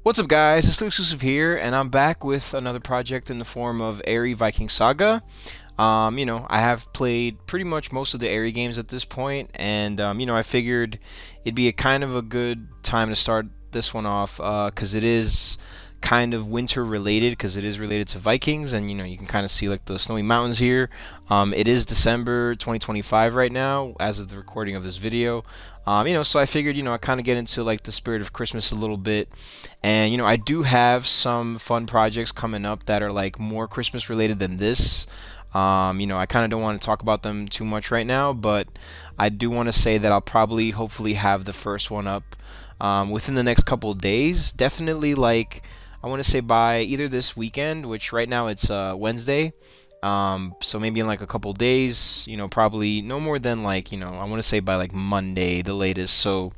What's up, guys? It's Xclusive here, and I'm back with another project in the form of AERY Viking Saga. I have played pretty much most of the AERY games at this point, and I figured it'd be a kind of a good time to start this one off, because it is kind of winter related, because it is related to Vikings, and you can kind of see like the snowy mountains here. It is December 2025 right now, as of the recording of this video. So I figured, I kind of get into like the spirit of Christmas a little bit, and I do have some fun projects coming up that are like more Christmas related than this. I kind of don't want to talk about them too much right now, but I do want to say that I'll probably, hopefully, have the first one up within the next couple of days. Definitely, like, I want to say by either this weekend, which right now it's Wednesday. So maybe in like a couple days, probably no more than like, I want to say by like Monday, the latest. So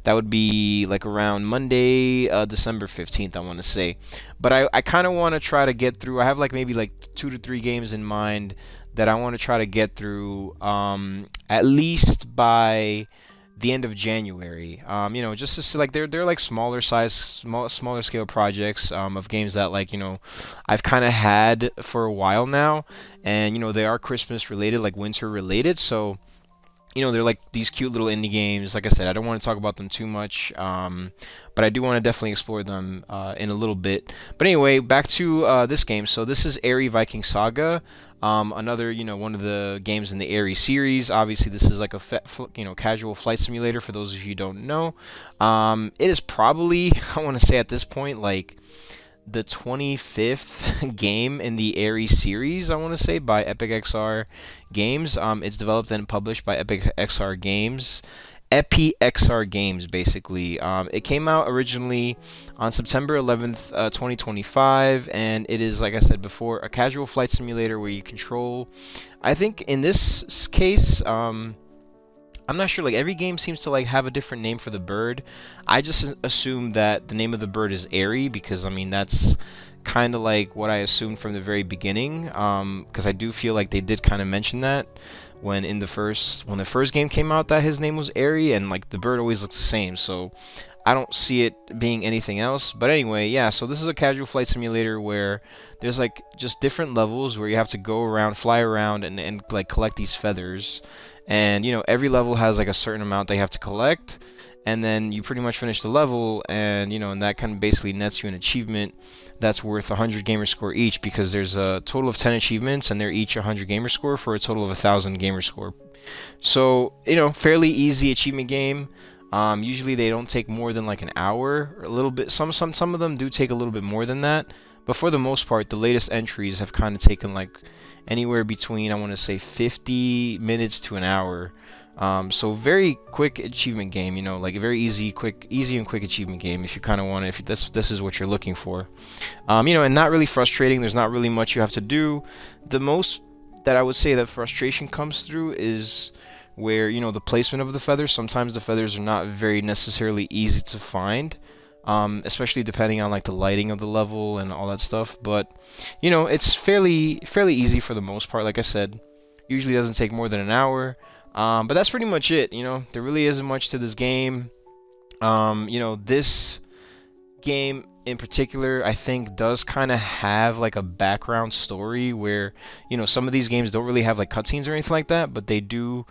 that would be like around Monday, December 15th, I want to say. But I kind of want to try to get through. I have like maybe like 2 to 3 games in mind that I want to try to get through at least by the end of January. Just to see, like they're like smaller scale projects of games that like I've kind of had for a while now, and they are Christmas related, like winter related. So they're like these cute little indie games. Like I said, I don't want to talk about them too much, but I do want to definitely explore them in a little bit. But anyway, back to this game. So this is AERY Viking Saga. Another, one of the games in the AERY series. Obviously, this is like a casual flight simulator. For those of you who don't know, it is probably, I want to say at this point, like the 25th game in the AERY series, I want to say, by EpiXR Games. It's developed and published by EpiXR Games. EpiXR Games, basically. It came out originally on September 11th, 2025, and it is, like I said before, a casual flight simulator where you control, I think in this case, I'm not sure, like every game seems to like have a different name for the bird. I just assume that the name of the bird is AERY because I mean that's kind of like what I assumed from the very beginning, because I do feel like they did kind of mention that when the first game came out, that his name was AERY, and like the bird always looks the same, so I don't see it being anything else. But anyway, yeah, so this is a casual flight simulator where there's like just different levels where you have to go around, fly around, and like collect these feathers. And every level has like a certain amount they have to collect, and then you pretty much finish the level, and that kind of basically nets you an achievement that's worth 100 gamer score each, because there's a total of 10 achievements and they're each 100 gamer score for a total of 1,000 gamer score. So fairly easy achievement game. Usually they don't take more than like an hour, or a little bit. Some of them do take a little bit more than that, but for the most part, the latest entries have kind of taken like anywhere between, I want to say, 50 minutes to an hour. So very quick achievement game, like a very easy and quick achievement game if you kind of want to, if this is what you're looking for. And not really frustrating. There's not really much you have to do. The most that I would say that frustration comes through is where, the placement of the feathers. Sometimes the feathers are not very necessarily easy to find, especially depending on like the lighting of the level and all that stuff. But it's fairly easy for the most part. Like I said, usually doesn't take more than an hour. But that's pretty much it. There really isn't much to this game. This game in particular, I think, does kind of have like a background story where some of these games don't really have like cutscenes or anything like that, but they do.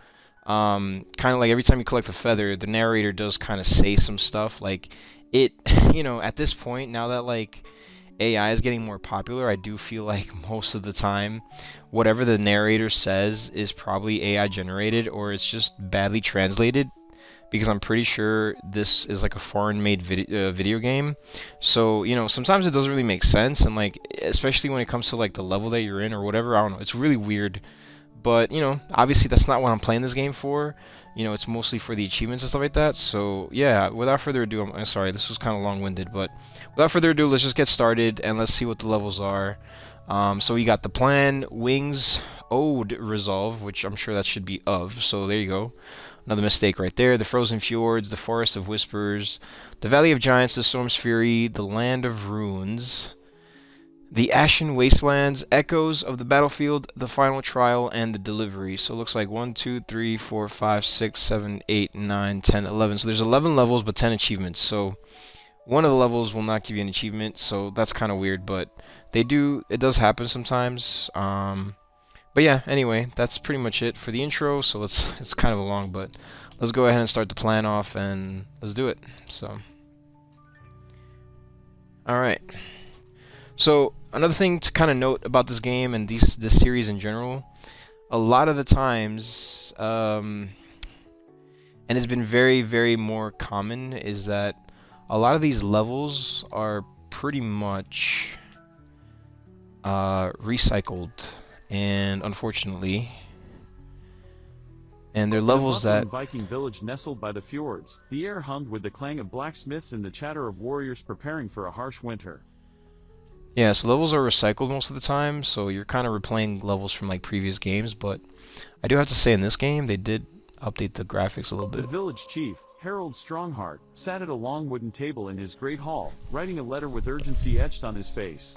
Kind of like every time you collect a feather, the narrator does kind of say some stuff. Like it, at this point, now that like AI is getting more popular, I do feel like most of the time, whatever the narrator says is probably AI generated, or it's just badly translated, because I'm pretty sure this is like a foreign-made video game. So sometimes it doesn't really make sense, and like especially when it comes to like the level that you're in or whatever. I don't know. It's really weird. But, obviously that's not what I'm playing this game for. It's mostly for the achievements and stuff like that. So, yeah, without further ado, I'm sorry, this was kind of long-winded, but without further ado, let's just get started and let's see what the levels are. So we got the plan, wings, ode, resolve, which I'm sure that should be of, so there you go. Another mistake right there. The Frozen Fjords, the Forest of Whispers, the Valley of Giants, the Storm's Fury, the Land of Ruins, the Ashen Wastelands, Echoes of the Battlefield, the Final Trial, and the Delivery. So it looks like 1, 2, 3, 4, 5, 6, 7, 8, 9, 10, 11. So there's 11 levels, but 10 achievements. So one of the levels will not give you an achievement, so that's kind of weird, but they do, it does happen sometimes. But yeah, anyway, that's pretty much it for the intro, so let's, it's kind of long, but let's go ahead and start the plan off, and let's do it. So, alright. So, another thing to kind of note about this game and this series in general, a lot of the times, and it's been very, very more common, is that a lot of these levels are pretty much recycled, and unfortunately, and they're levels that Viking village nestled by the fjords, the air hummed with the clang of blacksmiths and the chatter of warriors preparing for a harsh winter. yeah, so levels are recycled most of the time, so you're kind of replaying levels from like previous games, but I do have to say in this game they did update the graphics a little bit. The village chief, Harald Strongheart, sat at a long wooden table in his great hall, writing a letter with urgency etched on his face.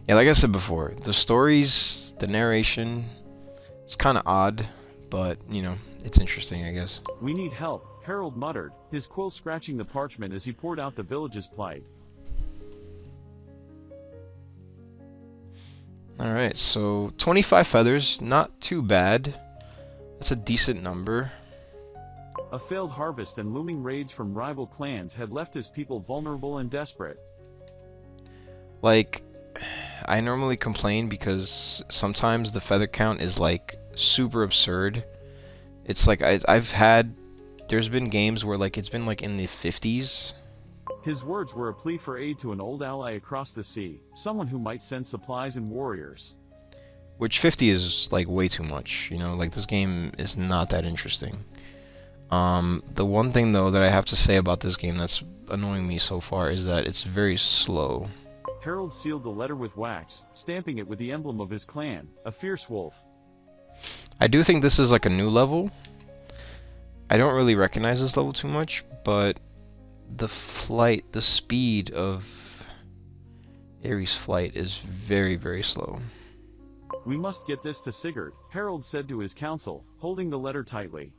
Yeah, like I said before, the stories, the narration, it's kind of odd, but, you know, it's interesting, I guess. We need help, Harald muttered, his quill scratching the parchment as he poured out the village's plight. Alright, so 25 feathers, not too bad. That's a decent number. A failed harvest and looming raids from rival clans had left his people vulnerable and desperate. Like, I normally complain because sometimes the feather count is like super absurd. It's like there's been games where like it's been like in the 50s. His words were a plea for aid to an old ally across the sea, someone who might send supplies and warriors. Which 50 is like way too much, you know, like this game is not that interesting. The one thing though that I have to say about this game that's annoying me so far is that it's very slow. Harald sealed the letter with wax, stamping it with the emblem of his clan, a fierce wolf. I do think this is like a new level. I don't really recognize this level too much, but the speed of AERY's flight is very, very slow. We must get this to Sigurd, Harald said to his council, holding the letter tightly.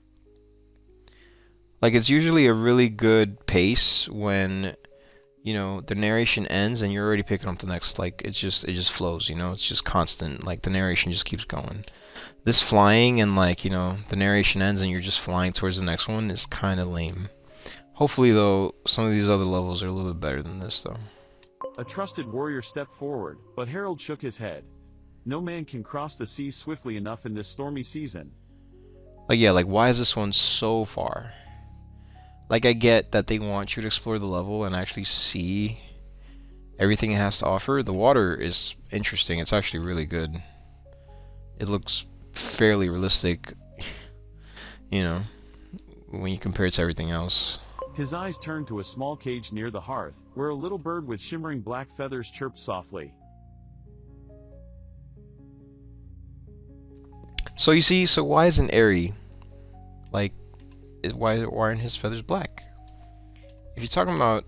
Like, it's usually a really good pace when, you know, the narration ends and you're already picking up the next, like, it just flows, you know, it's just constant, like, the narration just keeps going. This flying and, like, you know, the narration ends and you're just flying towards the next one is kind of lame. Hopefully, though, some of these other levels are a little bit better than this, though. A trusted warrior stepped forward, but Harald shook his head. No man can cross the sea swiftly enough in this stormy season. Like, yeah, like, why is this one so far? Like, I get that they want you to explore the level and actually see everything it has to offer. The water is interesting. It's actually really good. It looks fairly realistic, you know, when you compare it to everything else. His eyes turned to a small cage near the hearth, where a little bird with shimmering black feathers chirped softly. So you see, so why isn't AERY, like, why aren't his feathers black? If you're talking about,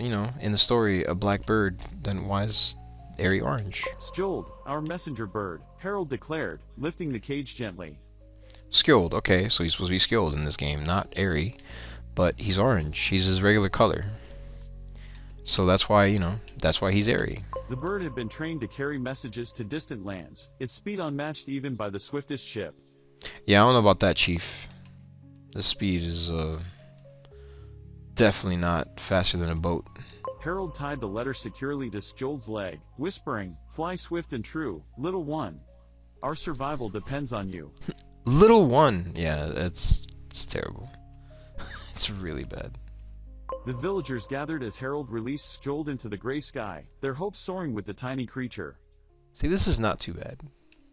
you know, in the story, a black bird, then why is AERY orange? Skjold, our messenger bird, Harald declared, lifting the cage gently. Skjold, okay, so he's supposed to be skilled in this game, not AERY, but he's orange. He's his regular color. So that's why, you know, that's why he's AERY. The bird had been trained to carry messages to distant lands, its speed unmatched even by the swiftest ship. Yeah, I don't know about that, Chief. The speed is, definitely not faster than a boat. Harald tied the letter securely to Skjold's leg, whispering, "Fly swift and true, little one. Our survival depends on you." Little one! Yeah, it's terrible. It's really bad. The villagers gathered as Harald released Skjold into the gray sky, their hopes soaring with the tiny creature. See, this is not too bad.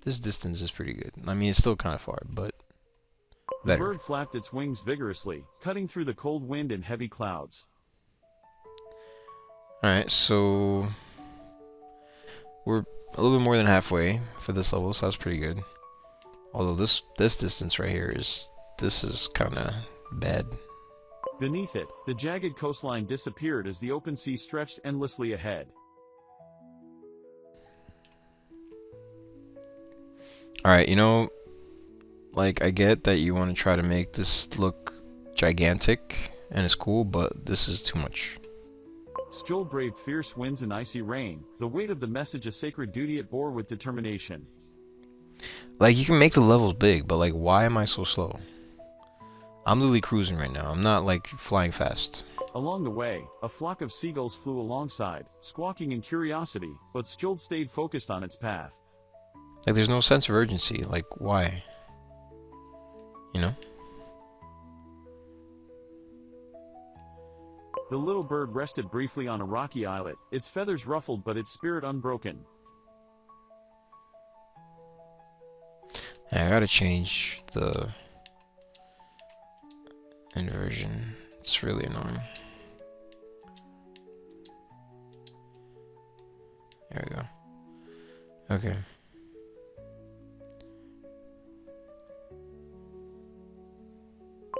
This distance is pretty good. I mean, it's still kind of far, but better. The bird flapped its wings vigorously, cutting through the cold wind and heavy clouds. Alright, so we're a little bit more than halfway for this level, so that's pretty good. Although this distance right here is kind of bad. Beneath it, the jagged coastline disappeared as the open sea stretched endlessly ahead. Alright, you know, like, I get that you want to try to make this look gigantic, and it's cool, but this is too much. Skjold braved fierce winds and icy rain, the weight of the message a sacred duty it bore with determination. Like, you can make the levels big, but like, why am I so slow? I'm literally cruising right now. I'm not like flying fast. Along the way, a flock of seagulls flew alongside, squawking in curiosity, but Skjold stayed focused on its path. Like, there's no sense of urgency. Like, why? You know? The little bird rested briefly on a rocky islet, its feathers ruffled but its spirit unbroken. I gotta change the inversion. It's really annoying. There we go. Okay.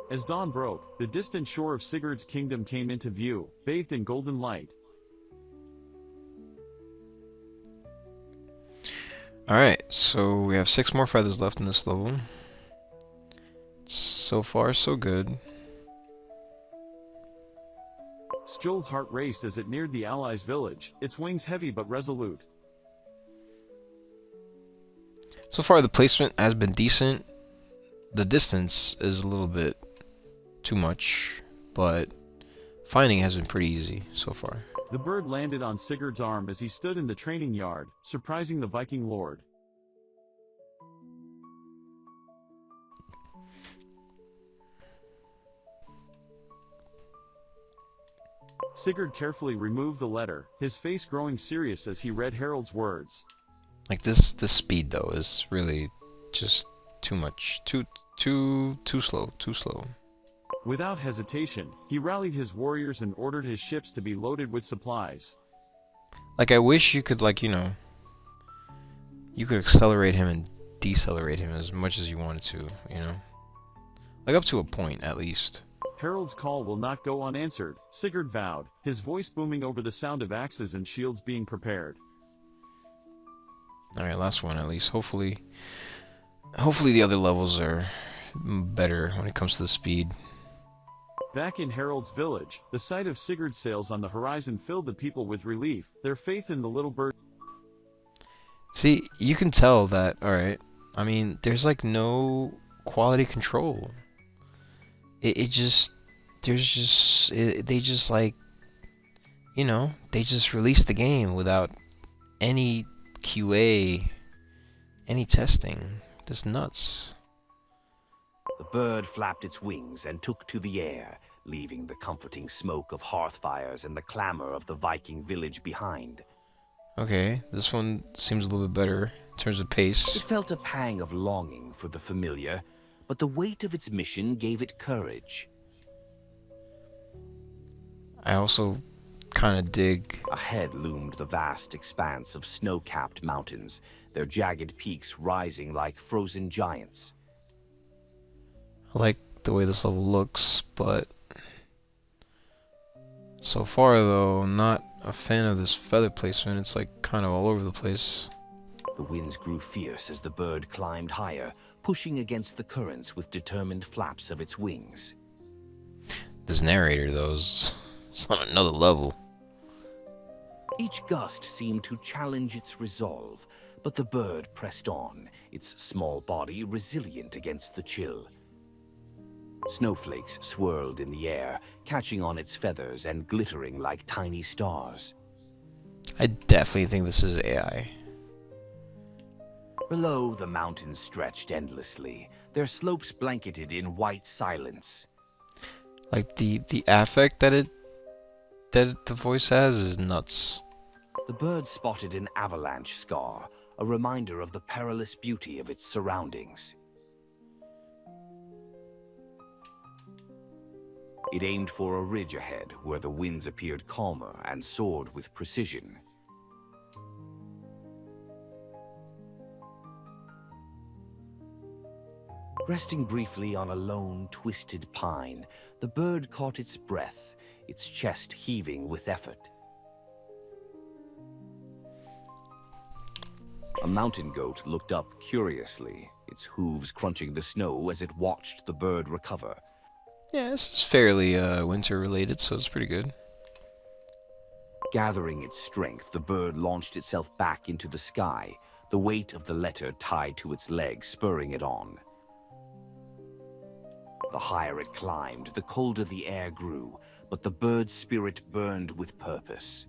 As dawn broke, the distant shore of Sigurd's kingdom came into view, bathed in golden light. Alright, so we have 6 more feathers left in this level. So far, so good. Skjold's heart raced as it neared the allies' village, its wings heavy but resolute. So far, the placement has been decent. The distance is a little bit too much, but finding has been pretty easy so far. The bird landed on Sigurd's arm as he stood in the training yard, surprising the Viking Lord. Sigurd carefully removed the letter, his face growing serious as he read Harald's words. Like, this speed though is really just too much. Too slow. Without hesitation, he rallied his warriors and ordered his ships to be loaded with supplies. Like, I wish you could, like, you know, you could accelerate him and decelerate him as much as you wanted to, you know? Like, up to a point, at least. Harald's call will not go unanswered, Sigurd vowed, his voice booming over the sound of axes and shields being prepared. Alright, last one at least. Hopefully the other levels are better when it comes to the speed. Back in Harald's village, the sight of Sigurd's sails on the horizon filled the people with relief, their faith in the little bird. See, you can tell that, alright, I mean, there's like no quality control. They just like, you know, they just released the game without any QA, any testing. That's nuts. The bird flapped its wings and took to the air, leaving the comforting smoke of hearth fires and the clamor of the Viking village behind. Okay, this one seems a little bit better in terms of pace. It felt a pang of longing for the familiar, but the weight of its mission gave it courage. I also kind of dig. Ahead loomed the vast expanse of snow-capped mountains, their jagged peaks rising like frozen giants. I like the way this level looks, but so far though, I'm not a fan of this feather placement. It's like kind of all over the place. The winds grew fierce as the bird climbed higher, pushing against the currents with determined flaps of its wings. This narrator though is on another level. Each gust seemed to challenge its resolve, but the bird pressed on, its small body resilient against the chill. Snowflakes swirled in the air, catching on its feathers and glittering like tiny stars. I definitely think this is AI. Below, the mountains stretched endlessly, their slopes blanketed in white silence. Like the affect that the voice has is nuts. The bird spotted an avalanche scar, a reminder of the perilous beauty of its surroundings. It aimed for a ridge ahead, where the winds appeared calmer and soared with precision. Resting briefly on a lone, twisted pine, the bird caught its breath, its chest heaving with effort. A mountain goat looked up curiously, its hooves crunching the snow as it watched the bird recover. Yeah, this is fairly winter related, so it's pretty good. Gathering its strength, the bird launched itself back into the sky, the weight of the letter tied to its leg, spurring it on. The higher it climbed, the colder the air grew, but the bird's spirit burned with purpose.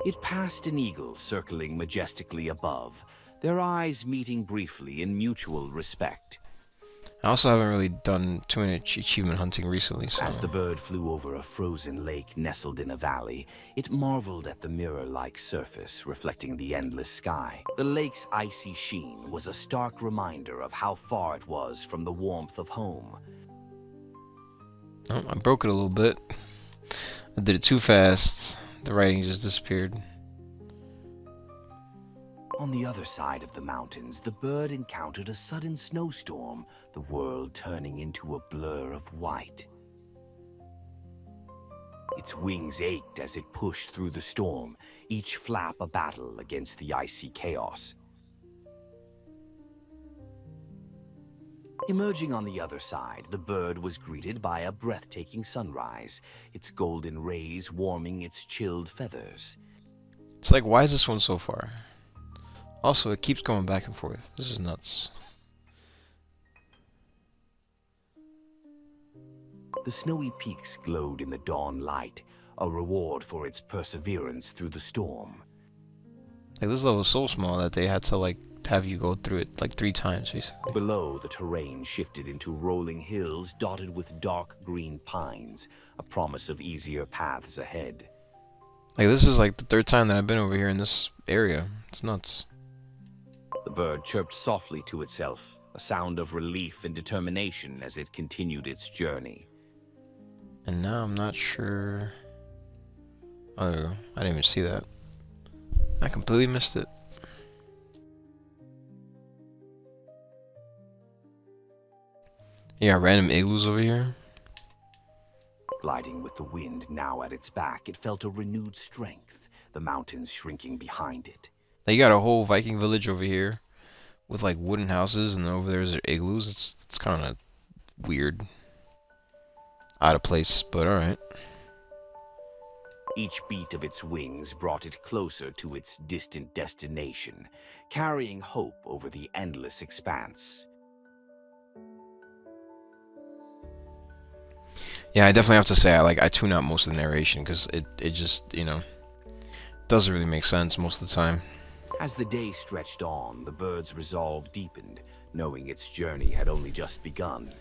It passed an eagle circling majestically above, their eyes meeting briefly in mutual respect. I also haven't really done too much achievement hunting recently, so... As the bird flew over a frozen lake nestled in a valley, it marveled at the mirror-like surface reflecting the endless sky. The lake's icy sheen was a stark reminder of how far it was from the warmth of home. Oh, I broke it a little bit. I did it too fast. The writing just disappeared. On the other side of the mountains, the bird encountered a sudden snowstorm, the world turning into a blur of white. Its wings ached as it pushed through the storm, each flap a battle against the icy chaos. Emerging on the other side, the bird was greeted by a breathtaking sunrise, its golden rays warming its chilled feathers. It's like, why is this one so far? Also, it keeps going back and forth. This is nuts. The snowy peaks glowed in the dawn light, a reward for its perseverance through the storm. Like, this level is so small that they had to, like, have you go through it, like, 3 times, basically. Below, the terrain shifted into rolling hills dotted with dark green pines, a promise of easier paths ahead. Like, this is, like, the 3rd time that I've been over here in this area. It's nuts. The bird chirped softly to itself, a sound of relief and determination as it continued its journey. And now I'm not sure... Oh, there we go. I didn't even see that. I completely missed it. Yeah, random igloos over here. Gliding with the wind now at its back, it felt a renewed strength, the mountains shrinking behind it. Like, you got a whole Viking village over here with, like, wooden houses, and then over there's their igloos. It's kind of weird. Out of place, but alright. Each beat of its wings brought it closer to its distant destination, carrying hope over the endless expanse. Yeah, I definitely have to say I tune out most of the narration because it just, you know, doesn't really make sense most of the time. As the day stretched on, the bird's resolve deepened, knowing its journey had only just begun.